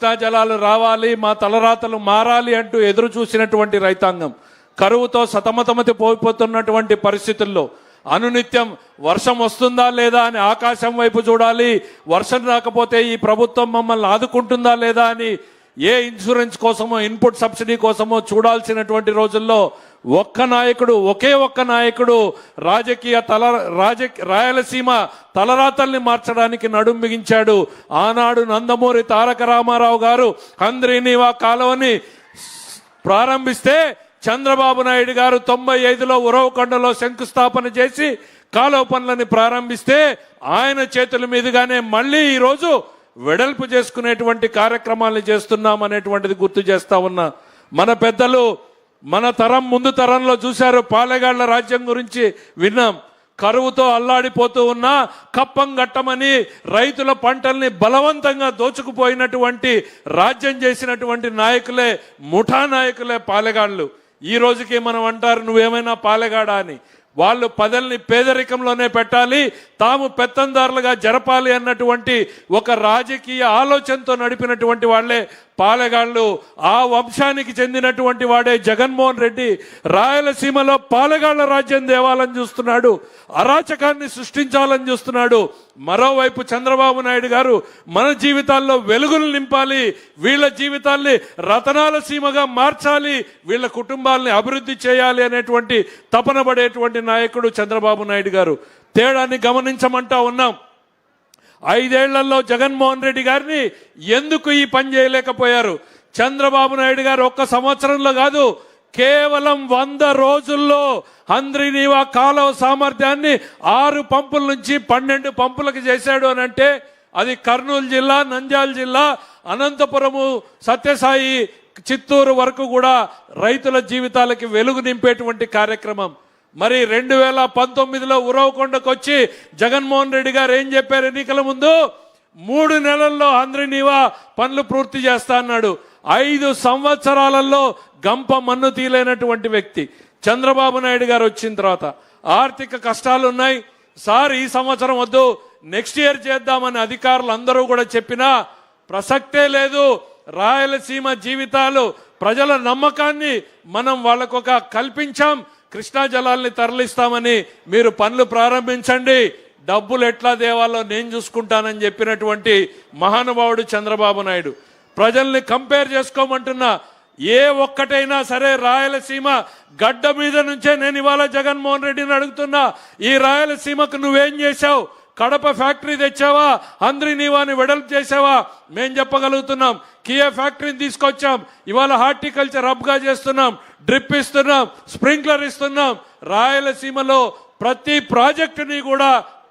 కృష్ణా జలాలు రావాలి, మా తలరాతలు మారాలి అంటూ ఎదురు చూసినటువంటి రైతాంగం కరువుతో సతమతమతిపోతున్నటువంటి పరిస్థితుల్లో అనునిత్యం వర్షం వస్తుందా లేదా అని ఆకాశం వైపు చూడాలి, వర్షం రాకపోతే ఈ ప్రభుత్వం మమ్మల్ని ఆదుకుంటుందా లేదా అని ఏ ఇన్సూరెన్స్ కోసమో ఇన్పుట్ సబ్సిడీ కోసమో చూడాల్సినటువంటి రోజుల్లో ఒకే ఒక్క నాయకుడు రాయలసీమ తలరాతల్ని మార్చడానికి నడుం బిగించాడు. ఆనాడు నందమూరి తారక రామారావు గారు హంద్రీనీవా కాలువని ప్రారంభిస్తే చంద్రబాబు నాయుడు గారు 95లో ఉరవకొండలో శంకుస్థాపన చేసి కాలువ పనులని ప్రారంభిస్తే ఆయన చేతుల మీదుగానే మళ్ళీ ఈరోజు వెడల్పు చేసుకునేటువంటి కార్యక్రమాలను చేస్తున్నాం అనేటువంటిది గుర్తు చేస్తా ఉన్నా. మన పెద్దలు మన తరం ముందు తరంలో చూశారు, పాలెగాళ్ల రాజ్యం గురించి విన్నాం. కరువుతో అల్లాడిపోతూ ఉన్నా కప్పం గట్టమని రైతుల పంటల్ని బలవంతంగా దోచుకుపోయినటువంటి రాజ్యం చేసినటువంటి నాయకులే, ముఠా నాయకులే పాలెగాళ్లు. ఈ రోజుకి మనం అంటారు నువ్వేమైనా పాలెగాడా అని. వాళ్ళు పదల్ని పేదరికంలోనే పెట్టాలి, తాము పెత్తందారులుగా జరపాలి అన్నటువంటి ఒక రాజకీయ ఆలోచనతో నడిపినటువంటి వాళ్లే పాలెగాళ్లు. ఆ వంశానికి చెందినటువంటి వాడే జగన్మోహన్ రెడ్డి రాయలసీమలో పాలెగాళ్ల రాజ్యం దేవాలని చూస్తున్నాడు, అరాచకాన్ని సృష్టించాలని చూస్తున్నాడు. మరోవైపు చంద్రబాబు నాయుడు గారు మన జీవితాల్లో వెలుగులు నింపాలి, వీళ్ళ జీవితాల్ని రతనాల సీమగా మార్చాలి, వీళ్ళ కుటుంబాలని అభివృద్ధి చేయాలి అనేటువంటి తపన పడేటువంటి నాయకుడు చంద్రబాబు నాయుడు గారు. తేడాన్ని గమనించమంటా ఉన్నాం. 5 ఏళ్లలో జగన్మోహన్ రెడ్డి గారిని ఎందుకు ఈ పని చేయలేకపోయారు? చంద్రబాబు నాయుడు గారు ఒక్క సంవత్సరంలో కాదు, కేవలం 100 రోజుల్లో హంద్రీనీవా కాలువ సామర్థ్యాన్ని 6 పంపుల నుంచి 12 పంపులకు చేశాడు అని అంటే అది కర్నూలు జిల్లా, నంద్యాల జిల్లా, అనంతపురము, సత్యసాయి, చిత్తూరు వరకు కూడా రైతుల జీవితాలకి వెలుగు నింపేటువంటి కార్యక్రమం. మరి 2019లో ఉరవకొండకు వచ్చి జగన్మోహన్ రెడ్డి గారు ఏం చెప్పారు? ఎన్నికల ముందు 3 నెలల్లో హంద్రీనీవా పనులు పూర్తి చేస్తా అన్నాడు. 5 సంవత్సరాలలో గంప మన్ను తీలేనటువంటి వ్యక్తి చంద్రబాబు నాయుడు గారు వచ్చిన తర్వాత ఆర్థిక కష్టాలు ఉన్నాయి సార్, ఈ సంవత్సరం వద్దు, నెక్స్ట్ ఇయర్ చేద్దామని అధికారులు అందరూ కూడా చెప్పినా ప్రసక్తే లేదు. రాయలసీమ జీవితాలు, ప్రజల నమ్మకాన్ని మనం వాళ్ళకొక కల్పించాం. కృష్ణా జలాల్ని తరలిస్తామని మీరు పనులు ప్రారంభించండి, డబ్బులు ఎట్లా దేవాలో నేను చూసుకుంటానని చెప్పినటువంటి మహానుభావుడు చంద్రబాబు నాయుడు. ప్రజల్ని కంపేర్ చేసుకోమంటున్నా, ఏ ఒక్కటైనా సరే రాయలసీమ గడ్డ మీద నుంచే నేను ఇవాళ జగన్మోహన్ రెడ్డిని అడుగుతున్నా, ఈ రాయలసీమకు నువ్వేం చేశావు? కడప ఫ్యాక్టరీ తెచ్చావా? హంద్రీనీవాని వెడల్పు చేసావా? మేం చెప్పగలుగుతున్నాం. కియా ఫ్యాక్టరీని తీసుకొచ్చాం, ఇవాళ హార్టికల్చర్ హబ్గా చేస్తున్నాం, డ్రిప్ ఇస్తున్నాం, స్ప్రింక్లర్ ఇస్తున్నాం. రాయలసీమలో ప్రతి ప్రాజెక్టుని కూడా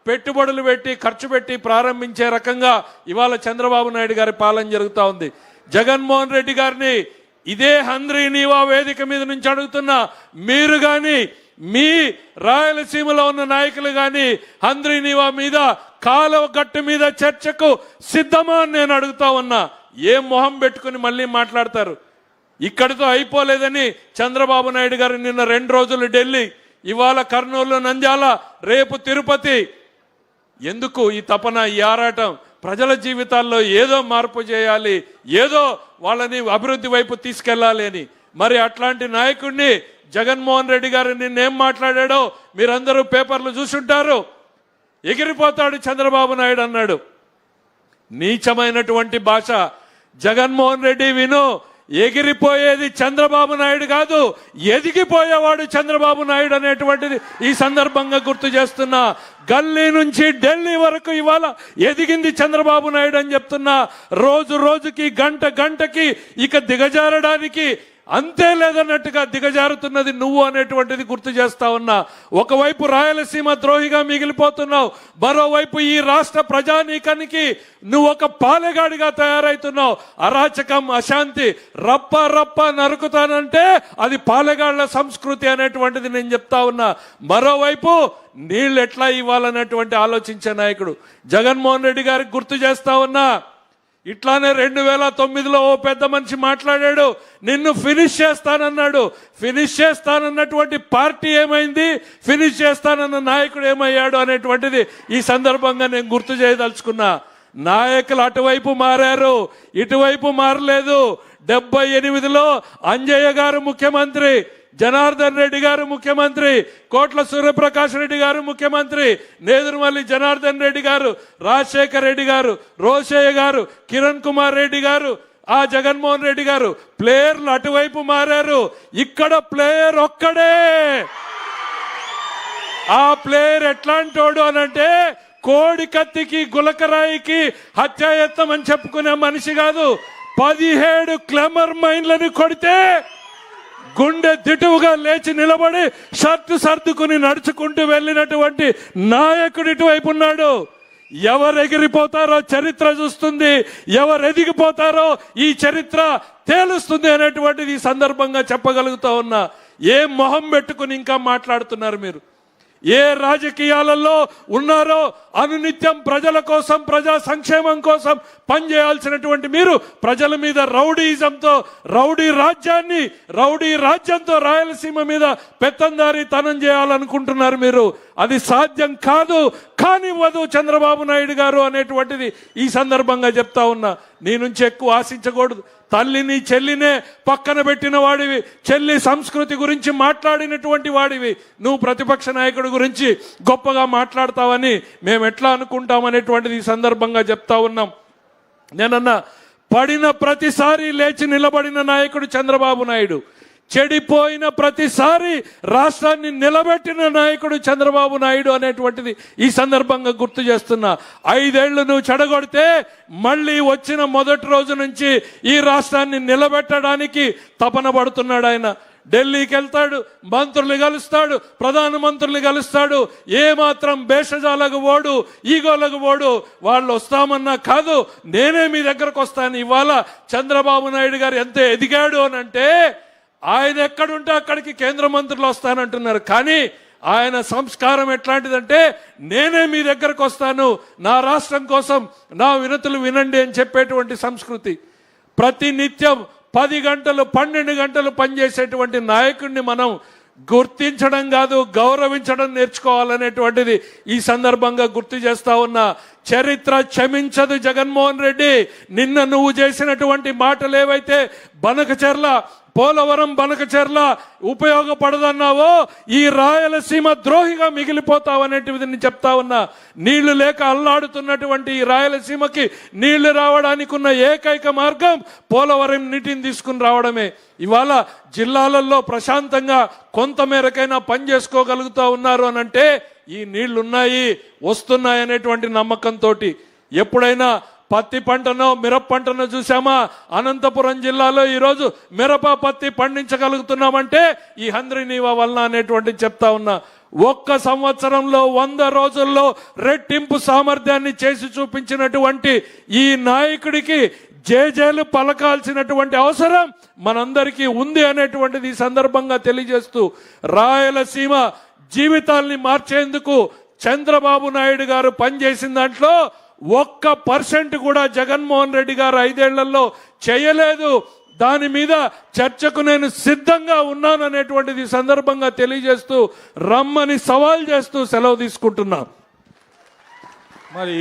పెట్టుబడులు పెట్టి ఖర్చు పెట్టి ప్రారంభించే రకంగా ఇవాళ చంద్రబాబు నాయుడు గారి పాలన జరుగుతూ ఉంది. జగన్మోహన్ రెడ్డి గారిని ఇదే హంద్రీనీవా వేదిక మీద నుంచి అడుగుతున్నా, మీరు కానీ మీ రాయలసీమలో ఉన్న నాయకులు కానీ హంద్రీనీవా మీద, కాలువ గట్టు మీద చర్చకు సిద్ధమా అని నేను అడుగుతా ఉన్నా. ఏం మొహం పెట్టుకుని మళ్ళీ మాట్లాడతారు? ఇక్కడితో అయిపోలేదని చంద్రబాబు నాయుడు గారు నిన్న 2 రోజులు ఢిల్లీ, ఇవాళ కర్నూలు, నంద్యాల, రేపు తిరుపతి. ఎందుకు ఈ తపన, ఈ ఆరాటం? ప్రజల జీవితాల్లో ఏదో మార్పు చేయాలి, ఏదో వాళ్ళని అభివృద్ధి వైపు తీసుకెళ్లాలి అని. మరి అట్లాంటి నాయకుడిని జగన్మోహన్ రెడ్డి గారు నిన్నేం మాట్లాడాడో మీరందరూ పేపర్లు చూసుంటారు. ఎగిరిపోతాడు చంద్రబాబు నాయుడు అన్నాడు. నీచమైనటువంటి భాష. జగన్మోహన్ రెడ్డి విను, ఎగిరిపోయేది చంద్రబాబు నాయుడు కాదు, ఎదిగిపోయేవాడు చంద్రబాబు నాయుడు అనేటువంటిది ఈ సందర్భంగా గుర్తు చేస్తున్నా. గల్లీ నుంచి ఢిల్లీ వరకు ఇవాళ ఎదిగింది చంద్రబాబు నాయుడు అని చెప్తున్నా. రోజు రోజుకి, గంట గంటకి ఇక దిగజారడానికి అంతే లేదన్నట్టుగా దిగజారుతున్నది నువ్వు అనేటువంటిది గుర్తు చేస్తా ఉన్నా. ఒకవైపు రాయలసీమ ద్రోహిగా మిగిలిపోతున్నావు, మరోవైపు ఈ రాష్ట్ర ప్రజానీకానికి నువ్వు ఒక పాలెగాడిగా తయారైతున్నావు. అరాచకం, అశాంతి, రప్ప రప్ప నరుకుతానంటే అది పాలెగాళ్ల సంస్కృతి అనేటువంటిది నేను చెప్తా ఉన్నా. మరోవైపు నీళ్ళు ఎట్లా ఇవ్వాలనేటువంటి ఆలోచించే నాయకుడు జగన్మోహన్ రెడ్డి గారికి గుర్తు చేస్తా ఉన్నా. ఇట్లానే 2009లో ఓ పెద్ద మనిషి మాట్లాడాడు, నిన్ను ఫినిష్ చేస్తానన్నాడు. ఫినిష్ చేస్తానన్నటువంటి పార్టీ ఏమైంది, ఫినిష్ చేస్తానన్న నాయకుడు ఏమయ్యాడు అనేటువంటిది ఈ సందర్భంగా నేను గుర్తు చేయదలుచుకున్నా. నాయకులు అటువైపు మారారు, ఇటువైపు మారలేదు. 78లో అంజయ్య గారు ముఖ్యమంత్రి, జనార్దన్ రెడ్డి గారు ముఖ్యమంత్రి, కోట్ల సూర్యప్రకాష్ రెడ్డి గారు ముఖ్యమంత్రి, నేదురుమల్లి జనార్దన్ రెడ్డి గారు, రాజశేఖర్ రెడ్డి గారు, రోషయ్య గారు, కిరణ్ కుమార్ రెడ్డి గారు, ఆ జగన్మోహన్ రెడ్డి గారు. ప్లేయర్లు అటువైపు మారారు, ఇక్కడ ప్లేయర్ ఒక్కడే. ఆ ప్లేయర్ ఎట్లాంటోడు అనంటే కోడి కత్తికి గులకరాయికి హత్యాయత్నం అని చెప్పుకునే మనిషి కాదు. 17 క్లెమర్ మైన్లను కొడితే గుండె దిటువుగా లేచి నిలబడి షర్టు సర్దుకుని నడుచుకుంటూ వెళ్ళినటువంటి నాయకుడు ఇటువైపు ఉన్నాడు. ఎవరు ఎగిరిపోతారో చరిత్ర చూస్తుంది, ఎవరు ఎదిగిపోతారో ఈ చరిత్ర తేలుస్తుంది అనేటువంటిది ఈ సందర్భంగా చెప్పగలుగుతా ఉన్నా. ఏ మొహం పెట్టుకుని ఇంకా మాట్లాడుతున్నారు మీరు? ఏ రాజకీయాలలో ఉన్నారో అనునిత్యం ప్రజల కోసం, ప్రజా సంక్షేమం కోసం పనిచేయాల్సినటువంటి మీరు ప్రజల మీద రౌడీజంతో, రౌడీ రాజ్యంతో రాయలసీమ మీద పెత్తందారీతనం చేయాలనుకుంటున్నారు మీరు. అది సాధ్యం కాదు, కానివ్వదు చంద్రబాబు నాయుడు గారు అనేటువంటిది ఈ సందర్భంగా చెప్తా ఉన్నా. నీ నుంచి ఎక్కువ ఆశించకూడదు. తల్లిని చెల్లినే పక్కన పెట్టిన వాడివి, చెల్లి సంస్కృతి గురించి మాట్లాడినటువంటి వాడివి. నువ్వు ప్రతిపక్ష నాయకుడి గురించి గొప్పగా మాట్లాడతావని మేము ఎట్లా అనుకుంటామనేటువంటిది ఈ సందర్భంగా చెప్తా ఉన్నాం. నేనన్నా పడిన ప్రతిసారి లేచి నిలబడిన నాయకుడు చంద్రబాబు నాయుడు, చెడిపోయిన ప్రతిసారి రాష్ట్రాన్ని నిలబెట్టిన నాయకుడు చంద్రబాబు నాయుడు అనేటువంటిది ఈ సందర్భంగా గుర్తు చేస్తున్నా. 5 ఏళ్లు నువ్వు చెడగొడితే మళ్ళీ వచ్చిన మొదటి రోజు నుంచి ఈ రాష్ట్రాన్ని నిలబెట్టడానికి తపన పడుతున్నాడు ఆయన. ఢిల్లీకి వెళ్తాడు, మంత్రులు కలుస్తాడు, ప్రధానమంత్రులు కలుస్తాడు. ఏమాత్రం భేషజాలకు ఓడు, ఈగోలకు ఓడు. వాళ్ళు వస్తామన్నా కాదు, నేనే మీ దగ్గరకు వస్తాను. ఇవాళ చంద్రబాబు నాయుడు గారు ఎంత ఎదిగాడు అనంటే ఆయన ఎక్కడుంటే అక్కడికి కేంద్ర మంత్రులు వస్తానంటున్నారు. కానీ ఆయన సంస్కారం ఎట్లాంటిదంటే నేనే మీ దగ్గరకు వస్తాను, నా రాష్ట్రం కోసం నా వినతులు వినండి అని చెప్పేటువంటి సంస్కృతి. ప్రతి నిత్యం 10 గంటలు 12 గంటలు పనిచేసేటువంటి నాయకుడిని మనం గుర్తించడం కాదు, గౌరవించడం నేర్చుకోవాలనేటువంటిది ఈ సందర్భంగా గుర్తు చేస్తా ఉన్నా. చరిత్ర క్షమించదు జగన్మోహన్ రెడ్డి. నిన్న నువ్వు చేసినటువంటి మాటలు ఏవైతే బనకచెర్ల, పోలవరం బనకచెర్ల ఉపయోగపడదన్నావో ఈ రాయలసీమ ద్రోహిగా మిగిలిపోతావనేటిది నేను చెప్తా ఉన్నా. నీళ్లు లేక అల్లాడుతున్నటువంటి ఈ రాయలసీమకి నీళ్లు రావడానికి ఉన్న ఏకైక మార్గం పోలవరం నీటిని తీసుకుని రావడమే. ఇవాళ జిల్లాలలో ప్రశాంతంగా కొంతమేరకైనా పని చేసుకోగలుగుతా ఉన్నారు అనంటే ఈ నీళ్లున్నాయి, వస్తున్నాయి అనేటువంటి నమ్మకంతో. ఎప్పుడైనా పత్తి పంటనో మిరప పంటనో చూసామా? అనంతపురం జిల్లాలో ఈరోజు మిరప పత్తి పండించగలుగుతున్నామంటే ఈ హంద్రీనీవా వలన అనేటువంటి చెప్తా ఉన్నా. 1 సంవత్సరంలో 100 రోజుల్లో రెట్టింపు సామర్థ్యాన్ని చేసి చూపించినటువంటి ఈ నాయకుడికి జేజేలు పలకాల్సినటువంటి అవసరం మనందరికీ ఉంది అనేటువంటిది ఈ సందర్భంగా తెలియజేస్తూ, రాయలసీమ జీవితాల్ని మార్చేందుకు చంద్రబాబు నాయుడు గారు పనిచేసిన దాంట్లో 1% కూడా జగన్మోహన్ రెడ్డి గారు 5 ఏళ్లలో చేయలేదు. దాని మీద చర్చకు నేను సిద్ధంగా ఉన్నాను అనేటువంటిది సందర్భంగా తెలియజేస్తూ రమ్మని సవాల్ చేస్తూ సెలవు తీసుకుంటున్నా. మరి